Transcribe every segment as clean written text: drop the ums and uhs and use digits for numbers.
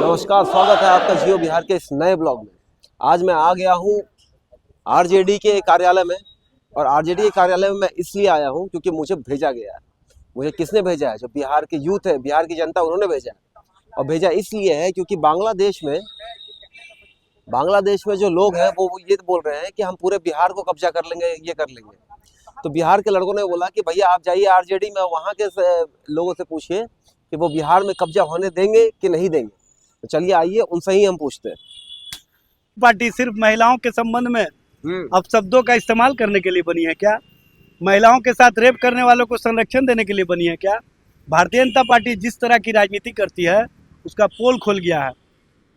नमस्कार, स्वागत है आपका जियो बिहार के इस नए ब्लॉग में। आज मैं आ गया हूँ आरजेडी के कार्यालय में। और आरजेडी के कार्यालय में मैं इसलिए आया हूँ क्योंकि मुझे भेजा गया है। मुझे किसने भेजा है? जो बिहार के यूथ है, बिहार की जनता, उन्होंने भेजा है। और भेजा इसलिए है क्योंकि बांग्लादेश में जो लोग हैं वो ये बोल रहे हैं कि हम पूरे बिहार को कब्जा कर लेंगे, ये कर लेंगे। तो बिहार के लड़कों ने बोला कि भैया आप जाइए आरजेडी में, वहाँ के लोगों से पूछिए कि वो बिहार में कब्जा होने देंगे कि नहीं देंगे। तो चलिए आइए उनसे ही हम पूछते हैं। पार्टी सिर्फ महिलाओं के संबंध में अब शब्दों का इस्तेमाल करने के लिए बनी है क्या? महिलाओं के साथ रेप करने वालों को संरक्षण देने के लिए बनी है क्या? भारतीय जनता पार्टी जिस तरह की राजनीति करती है उसका पोल खुल गया है।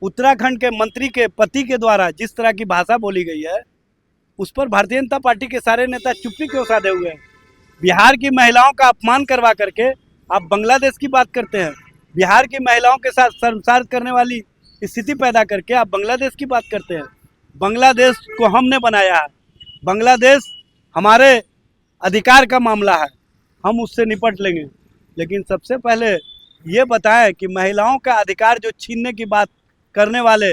उत्तराखंड के मंत्री के पति के द्वारा जिस तरह की भाषा बोली गई है उस पर भारतीय जनता पार्टी के सारे नेता चुप्पी क्यों साधे हुए हैं? बिहार की महिलाओं का अपमान करवा करके आप बांग्लादेश की बात करते हैं। बिहार की महिलाओं के साथ शर्मसार करने वाली स्थिति पैदा करके आप बांग्लादेश की बात करते हैं। बांग्लादेश को हमने बनाया है। बांग्लादेश हमारे अधिकार का मामला है, हम उससे निपट लेंगे। लेकिन सबसे पहले ये बताएं कि महिलाओं का अधिकार जो छीनने की बात करने वाले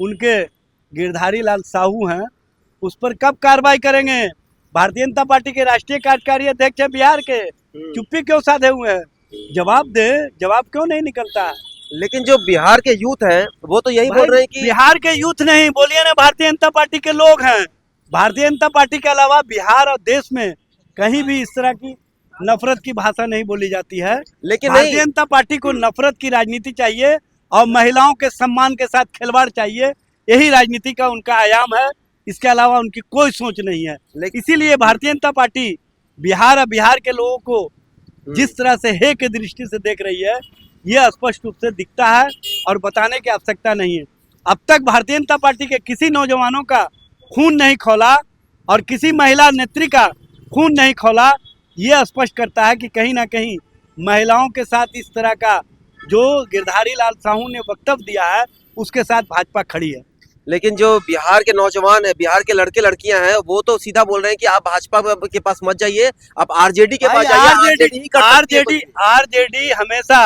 उनके गिरधारी लाल साहू हैं, उस पर कब कार्रवाई करेंगे? भारतीय जनता पार्टी के राष्ट्रीय कार्यकारी अध्यक्ष है बिहार के, चुप्पी क्यों साधे हुए हैं? जवाब दे, जवाब क्यों नहीं निकलता? लेकिन जो बिहार के यूथ हैं वो तो यही बोल रहे हैं कि बिहार के यूथ नहीं, बोलिए ना, भारतीय जनता पार्टी के लोग हैं। भारतीय जनता पार्टी के अलावा बिहार और देश में कहीं भी इस तरह की नफरत की भाषा नहीं बोली जाती है। लेकिन भारतीय जनता पार्टी को नफरत की राजनीति चाहिए और महिलाओं के सम्मान के साथ खिलवाड़ चाहिए। यही राजनीति का उनका आयाम है, इसके अलावा उनकी कोई सोच नहीं है। इसीलिए भारतीय जनता पार्टी बिहार और बिहार के लोगों को जिस तरह से हे के दृष्टि से देख रही है, यह स्पष्ट रूप से दिखता है और बताने की आवश्यकता नहीं है। अब तक भारतीय जनता पार्टी के किसी नौजवानों का खून नहीं खौला और किसी महिला नेत्री का खून नहीं खौला। यह स्पष्ट करता है कि कहीं ना कहीं महिलाओं के साथ इस तरह का जो गिरधारी लाल साहू ने वक्तव्य दिया है उसके साथ भाजपा खड़ी है। लेकिन जो बिहार के नौजवान है, बिहार के लड़के लड़कियां हैं, वो तो सीधा बोल रहे हैं कि आप भाजपा के पास मत जाइए, आप आरजेडी के पास जाइए। आरजेडी हमेशा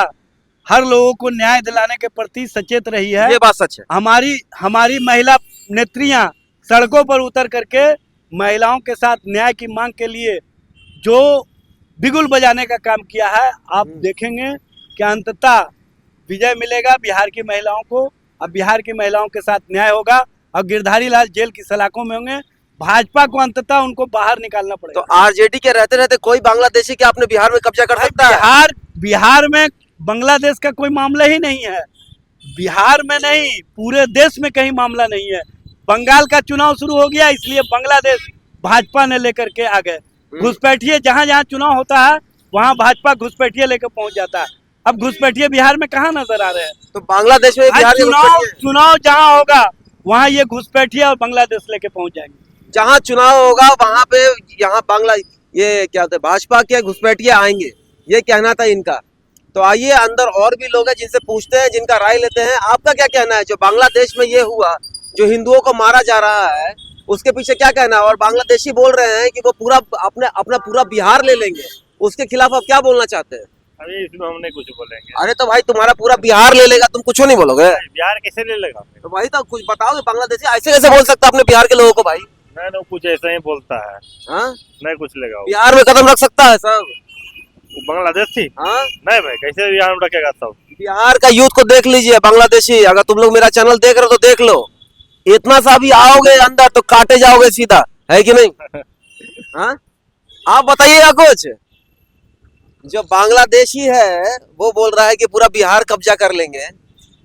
हर लोगों को न्याय दिलाने के प्रति सचेत रही है। ये बात सच है। हमारी महिला नेत्रियां सड़कों पर उतर करके महिलाओं के साथ न्याय की मांग के लिए जो बिगुल बजाने का काम किया है, आप देखेंगे कि अंततः विजय मिलेगा बिहार की महिलाओं को। अब बिहार की महिलाओं के साथ न्याय होगा और गिरधारी लाल जेल की सलाखों में होंगे। भाजपा को अंततः उनको बाहर निकालना पड़ेगा। तो आरजेडी के रहते रहते कोई बांग्लादेशी क्या अपने बिहार में कब्जा कर सकता है? बिहार में बांग्लादेश का कोई मामला ही नहीं है। बिहार में नहीं, पूरे देश में कहीं मामला नहीं है। बंगाल का चुनाव शुरू हो गया, इसलिए बांग्लादेश भाजपा ने लेकर के आ गए। घुसपैठिए जहां जहां चुनाव होता है वहां भाजपा घुसपैठिए लेकर पहुंच जाता है। अब घुसपैठिए बिहार में कहाँ नजर आ रहे हैं? तो बांग्लादेश में बिहार चुनाव जहां होगा वहां ये घुसपैठिए और बांग्लादेश लेके पहुंच जाएंगे। जहां चुनाव होगा वहां पे यहाँ ये क्या होता है, भाजपा के घुसपैठिए आएंगे, ये कहना था इनका। तो आइए अंदर और भी लोग हैं जिनसे पूछते हैं, जिनका राय लेते हैं। आपका क्या कहना है? जो बांग्लादेश में ये हुआ, जो हिंदुओं को मारा जा रहा है, उसके पीछे क्या कहना है? और बांग्लादेशी बोल रहे हैं कि वो पूरा अपना पूरा बिहार ले लेंगे, उसके खिलाफ आप क्या बोलना चाहते हैं? अरे इसमें हम नहीं कुछ बोलेंगे। अरे तो भाई तुम्हारा पूरा बिहार ले लेगा, तुम कुछ नहीं बोलोगे? बिहार कैसे ले लेगा? तो भाई तो कुछ बताओगे, बांग्लादेशी ऐसे कैसे बोल सकता है अपने बिहार के लोगों को? भाई नहीं, कुछ ऐसा ही बोलता है। हाँ, नहीं कुछ लेगा। बिहार में कदम रख सकता है सब बांग्लादेशी? हाँ नहीं भाई, कैसे बिहार में रखेगा सब? बिहार का यूथ को देख लीजिए, बांग्लादेशी। अगर तुम लोग मेरा चैनल देख रहे हो तो देख लो, इतना सा भी आओगे अंदर तो काटे जाओगे सीधा, है कि नहीं? हाँ, आप बताइएगा कुछ। जो बांग्लादेशी है वो बोल रहा है कि पूरा बिहार कब्जा कर लेंगे।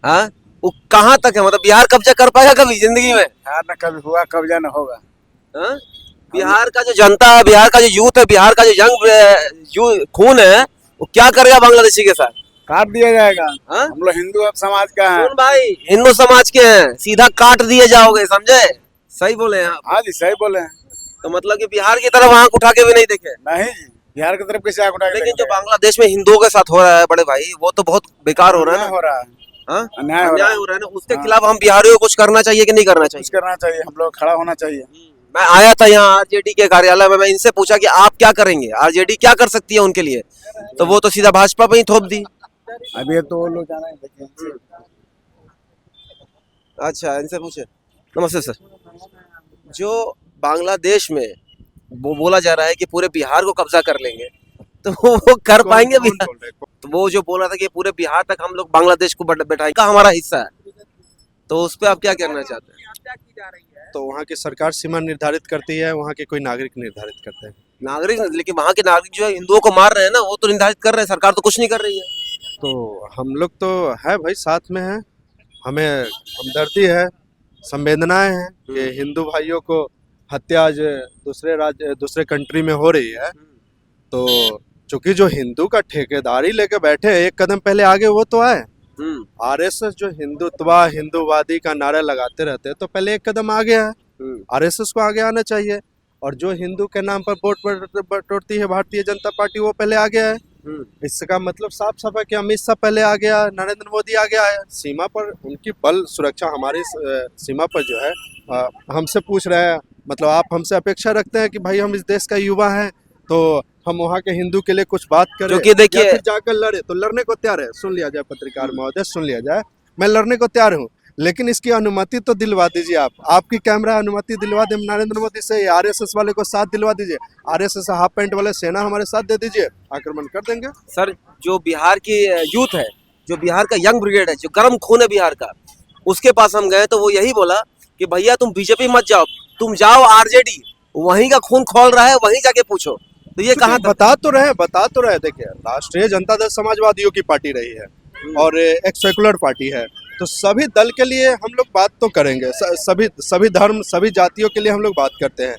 हाँ, वो कहाँ तक है? मतलब बिहार कब्जा कर पाएगा कभी जिंदगी में? बिहार न कभी हुआ, कब्जा न होगा। हाँ? बिहार का जो जनता है, बिहार का जो यूथ है, बिहार का जो यंग खून है, वो क्या करेगा बांग्लादेशी के साथ? काट दिया जाएगा। हाँ? हम लोग हिंदू समाज का है। कौन भाई? हिंदू समाज के हैं, सीधा काट दिए जाओगे, समझे? सही बोले हैं आप। हाँ जी, सही बोले हैं। तो मतलब कि बिहार की तरफ आंख उठा के भी नहीं देखे? नहीं जी, बिहार की तरफ कैसे आंख उठा के लेकिन जो देखेंगे? बांग्लादेश में हिंदुओं के साथ हो रहा है बड़े भाई, वो तो बहुत बेकार हो रहा है ना। हो रहा है। हाँ? अन्याय हो रहा है ना। उसके खिलाफ हम बिहारियों को कुछ करना चाहिए कि नहीं करना चाहिए? कुछ करना चाहिए, हम लोग खड़ा होना चाहिए। मैं आया था यहाँ आरजेडी के कार्यालय में, मैं इनसे पूछा कि आप क्या करेंगे, आरजेडी क्या कर सकती है उनके लिए, तो वो तो सीधा भाजपा पे ही थोप दी। अभी तो लोग जाना है, देखिए। अच्छा, इनसे पूछे। नमस्ते सर। जो बांग्लादेश में वो बोला जा रहा है कि पूरे बिहार को कब्जा कर लेंगे, तो वो कर पाएंगे कौन बिहार? बोल रहे हैं? तो वो जो बोला था कि पूरे बिहार तक हम लोग बांग्लादेश को बैठाएंगे का हमारा हिस्सा है, तो उस पे आप क्या कहना चाहते हैं? तो वहाँ की सरकार सीमा निर्धारित करती है, वहाँ के कोई नागरिक निर्धारित करते हैं। नागरिक, लेकिन वहाँ के नागरिक जो है हिंदुओं को मार रहे हैं ना, वो तो निर्धारित कर रहे हैं, सरकार तो कुछ नहीं कर रही है। तो हम लोग तो है भाई, साथ में है, हमें हमदर्दी है, संवेदनाएं हैं कि हिंदू भाइयों को हत्या आज दूसरे कंट्री में हो रही है। तो चूंकि जो हिंदू का ठेकेदारी लेके बैठे हैं, एक कदम पहले आगे वो तो आए। आरएसएस जो हिंदूवादी का नारा लगाते रहते हैं, तो पहले एक कदम आगे है। आरएसएस को आगे आना चाहिए। और जो हिंदू के नाम पर वोट बटोरती है भारतीय जनता पार्टी, वो पहले आ गया है। इसका मतलब साफ साफ है कि अमित शाह पहले आ गया, नरेंद्र मोदी आ गया है। सीमा पर उनकी बल सुरक्षा, हमारी सीमा पर जो है हमसे पूछ रहे हैं, मतलब आप हमसे अपेक्षा रखते हैं कि भाई हम इस देश का युवा हैं, तो हम वहाँ के हिंदू के लिए कुछ बात करें, क्योंकि देखिए या फिर जाकर लड़े। तो लड़ने को तैयार है, सुन लिया जाए पत्रकार महोदय, सुन लिया जाए, मैं लड़ने को तैयार हूँ, लेकिन इसकी अनुमति तो दिलवा दीजिए। आपकी कैमरा अनुमति दिलवा दे नरेंद्र मोदी से, आरएसएस वाले को साथ दिलवा दीजिए, आरएसएस हाफ पैंट वाले सेना हमारे साथ दे दीजिए, आक्रमण कर देंगे। सर, जो बिहार की यूथ है, जो बिहार का यंग ब्रिगेड है, जो गर्म खून है बिहार का, उसके पास हम गए तो वो यही बोला कि भैया तुम बीजेपी मत जाओ, तुम जाओ आरजेडी, वहीं का खून खोल रहा है, वहीं जाके पूछो। तो ये कहाँ बता तो रहे। देखिए, राष्ट्रीय जनता दल समाजवादियों की पार्टी रही है और एक सेकुलर पार्टी है, तो सभी दल के लिए हम लोग बात तो करेंगे, सभी धर्म, सभी जातियों के लिए हम लोग बात करते हैं।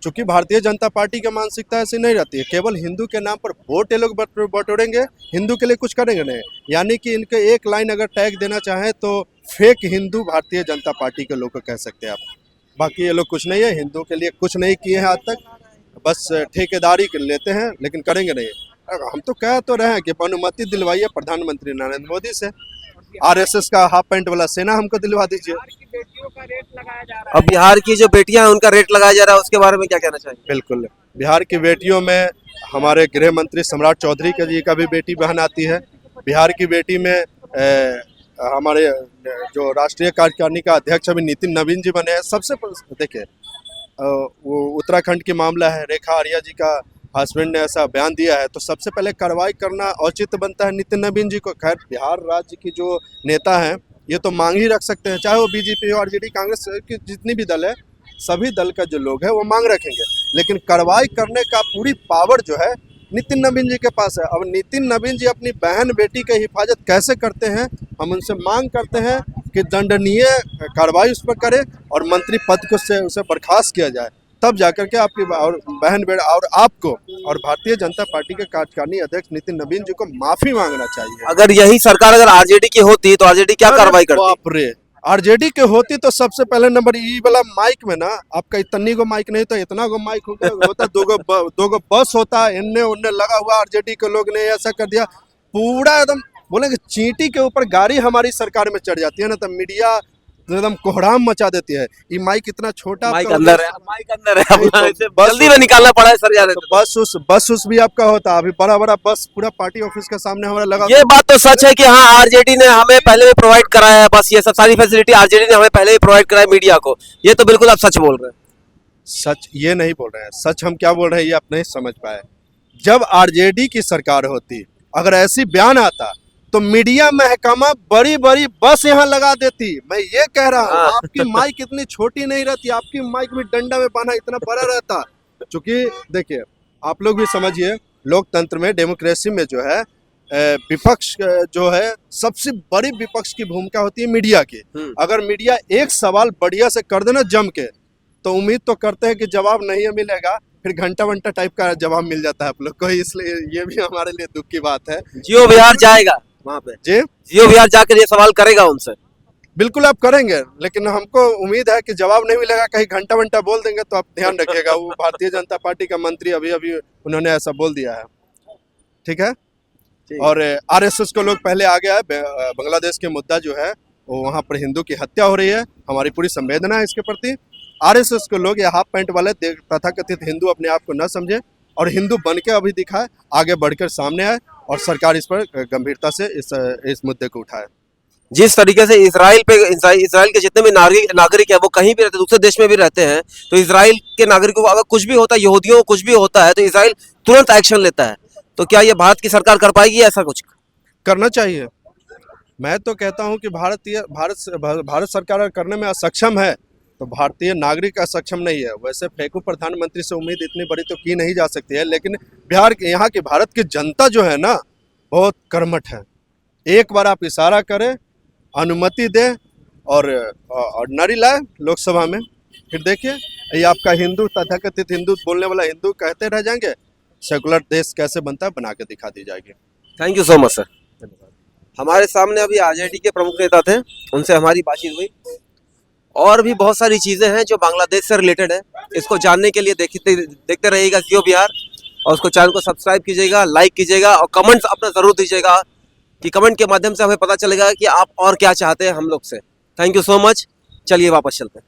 चूंकि भारतीय जनता पार्टी की मानसिकता ऐसी नहीं रहती है, केवल हिंदू के नाम पर वोट ये लोग बटोरेंगे, हिंदू के लिए कुछ करेंगे नहीं। यानी कि इनके एक लाइन अगर टैग देना चाहें तो फेक हिंदू भारतीय जनता पार्टी के लोग को कह सकते हैं आप। बाकी ये लोग कुछ नहीं है, हिंदू के लिए कुछ नहीं किए हैं आज तक, बस ठेकेदारी लेते हैं, लेकिन करेंगे नहीं। हम तो कह तो रहे हैं कि अनुमति दिलवाइए प्रधानमंत्री नरेंद्र मोदी से, आरएसएस का हाफ पैंट वाला सेना हमको दिलवा दीजिए। अब बिहार की जो बेटियां हैं उनका रेट लगाया जा रहा है, उसके बारे में क्या कहना चाहिए? बिल्कुल, बिहार की बेटियों में हमारे गृह मंत्री सम्राट चौधरी जी का भी बेटी बहन आती है। बिहार की बेटी में हमारे जो राष्ट्रीय कार्यकारिणी का अध्यक्ष अभी नितिन नवीन जी बने हैं। सबसे देखिए, वो उत्तराखंड की मामला है, रेखा आर्या जी का हस्बैंड ने ऐसा बयान दिया है, तो सबसे पहले कार्रवाई करना औचित्य बनता है नितिन नवीन जी को। खैर, बिहार राज्य की जो नेता हैं ये तो मांग ही रख सकते हैं, चाहे वो बीजेपी हो, आरजेडी, कांग्रेस की जितनी भी दल है, सभी दल का जो लोग है वो मांग रखेंगे, लेकिन कार्रवाई करने का पूरी पावर जो है नितिन नवीन जी के पास है। अब नितिन नवीन जी अपनी बहन बेटी की हिफाजत कैसे करते हैं, हम उनसे मांग करते हैं कि दंडनीय कार्रवाई उस पर करे और मंत्री पद को से उसे बर्खास्त किया जाए, तब जाकर के आपकी और बहन बेटा और आपको और भारतीय जनता पार्टी के कार्यकारिणी अध्यक्ष नितिन नवीन जी को माफी मांगना चाहिए। अगर यही सरकार अगर आरजेडी की होती तो आरजेडी क्या कार्रवाई करती? बाप रे, आरजेडी के होती तो सबसे पहले नंबर ई वाला माइक में ना, आपका इतनी को माइक नहीं तो इतना को माइक होता, दो गो बस होता, इन्ने उन्ने लगा हुआ, आरजेडी के लोग ने ऐसा कर दिया, पूरा एकदम बोलेंगे चींटी के ऊपर गाड़ी हमारी सरकार में चढ़ जाती है ना, तो मीडिया एकदम कोहराम मचा देती है। ये माइक इतना छोटा, माइक अंदर है, माइक अंदर है, बस जल्दी में निकालना पड़ा है सर, तो बस भी आपका होता, अभी बड़ा बड़ा बस पूरा पार्टी ऑफिस के सामने हमारा लगा। ये बात तो सच है कि हाँ, आरजेडी ने हमें पहले भी प्रोवाइड कराया है, बस ये सब सारी फैसिलिटी आरजेडी ने हमें पहले भी प्रोवाइड कराया मीडिया को। ये तो बिल्कुल आप सच बोल रहे हैं। सच ये नहीं बोल रहे हैं, सच हम क्या बोल रहे हैं ये आप नहीं समझ पाए। जब आरजेडी की सरकार होती, अगर ऐसी बयान आता तो मीडिया महकमा बड़ी बड़ी बस यहाँ लगा देती। मैं ये कह रहा हूँ, आपकी माइक इतनी छोटी नहीं रहती, आपकी माइक भी डंडा में बांधा इतना बड़ा रहता। क्योंकि देखिए, आप लोग भी समझिए, लोकतंत्र में, डेमोक्रेसी में जो है विपक्ष जो है, सबसे बड़ी विपक्ष की भूमिका होती है मीडिया की। अगर मीडिया एक सवाल बढ़िया से कर देना जम के, तो उम्मीद तो करते हैं कि जवाब नहीं मिलेगा, फिर घंटा वंटा टाइप का जवाब मिल जाता है आप लोग को। इसलिए ये भी हमारे लिए दुख की बात है। जियो बिहार जाएगा वहाँ पे, जी जियो बिहार जाकर ये सवाल करेगा उनसे? बिल्कुल आप करेंगे, लेकिन हमको उम्मीद है कि जवाब नहीं मिलेगा, कहीं घंटा वंटा बोल देंगे तो आप ध्यान रखिएगा। वो भारतीय जनता पार्टी का मंत्री अभी उन्होंने ऐसा बोल दिया है, ठीक है। और आरएसएस को लोग पहले आ गया है, बांग्लादेश के मुद्दा जो है वो वहाँ पर हिंदू की हत्या हो रही है, हमारी पूरी संवेदना है इसके प्रति। आरएसएस को लोग, ये हाफ पैंट वाले तथाकथित हिंदू अपने आप को न समझे और हिंदू बन के अभी दिखाए, आगे बढ़कर सामने आए और सरकार इस पर गंभीरता से इस मुद्दे को उठाए। जिस तरीके से इसराइल के जितने भी नागरिक है वो कहीं भी रहते, दूसरे देश में भी रहते हैं, तो इसराइल के नागरिकों को अगर कुछ भी होता है, यहूदियों को कुछ भी होता है, तो इसराइल तुरंत एक्शन लेता है। तो क्या ये भारत की सरकार कर पाएगी ऐसा कुछ? करना चाहिए। मैं तो कहता हूं कि भारत सरकार करने में असक्षम है तो भारतीय नागरिक असक्षम नहीं है। वैसे फेंकू प्रधानमंत्री से उम्मीद इतनी बड़ी तो की नहीं जा सकती है, लेकिन यहाँ की भारत की जनता जो है ना बहुत कर्मठ है। एक बार आप इशारा करें, अनुमति दें और नारी लाए लोकसभा में, फिर देखिए ये आपका हिंदू, तथाकथित हिंदू बोलने वाला हिंदू कहते रह जाएंगे, सेकुलर देश कैसे बनता है बना के दिखा दी जाएगी। Thank you so much sir. हमारे सामने अभी आरजेडी के प्रमुख नेता थे, उनसे हमारी बातचीत हुई। और भी बहुत सारी चीज़ें हैं जो बांग्लादेश से रिलेटेड है। इसको जानने के लिए देखते रहिएगा जियो बिहार, और उसको चैनल को सब्सक्राइब कीजिएगा, लाइक कीजिएगा और कमेंट्स अपना ज़रूर दीजिएगा कि कमेंट के माध्यम से हमें पता चलेगा कि आप और क्या चाहते हैं हम लोग से। Thank you so much. चलिए वापस चलते हैं।